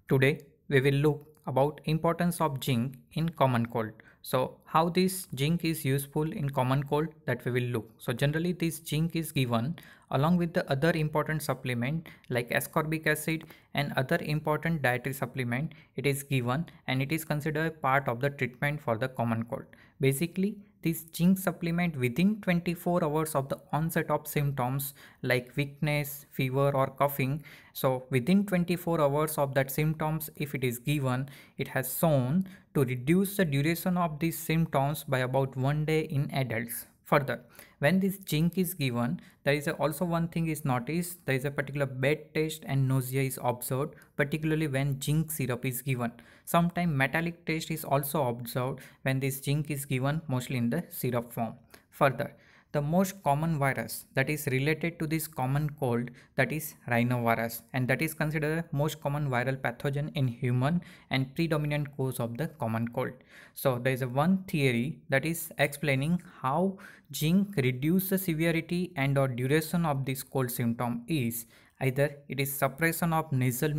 Today we will look about importance of zinc in common cold. So how this zinc is useful in common cold, that we will look. So generally this zinc is given along with the other important supplement like ascorbic acid and other important dietary supplement. It is given and it is considered part of the treatment for the common cold. Basically this zinc supplement within 24 hours of the onset of symptoms like weakness, fever or coughing. So within 24 hours of that symptoms, if it is given, it has shown to reduce the duration of these symptoms by about 1 day in adults. Further, when this zinc is given, there is also one thing is noticed, there is a particular bed taste and nausea is observed, particularly when zinc syrup is given. Sometimes metallic taste is also observed when this zinc is given, mostly in the syrup form. Further, the most common virus that is related to this common cold, that is rhinovirus, and that is considered the most common viral pathogen in human and predominant cause of the common cold. So there is a one theory that is explaining how zinc reduce the severity and or duration of this cold symptom is either it is suppression of nasal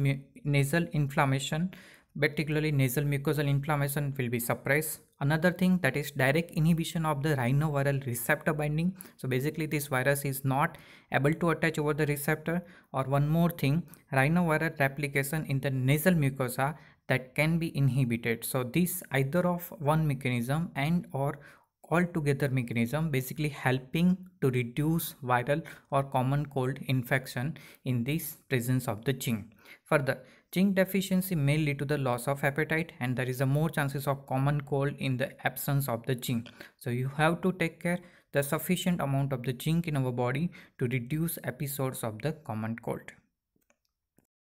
inflammation, particularly nasal mucosal inflammation will be suppressed. Another thing that is direct inhibition of the rhinoviral receptor binding. So basically this virus is not able to attach over the receptor. Or one more thing, rhinoviral replication in the nasal mucosa that can be inhibited. So this either of one mechanism and or altogether mechanism basically helping to reduce viral or common cold infection in this presence of the zinc. Further, zinc deficiency may lead to the loss of appetite and there is a more chances of common cold in the absence of the zinc. So you have to take care the sufficient amount of the zinc in our body to reduce episodes of the common cold.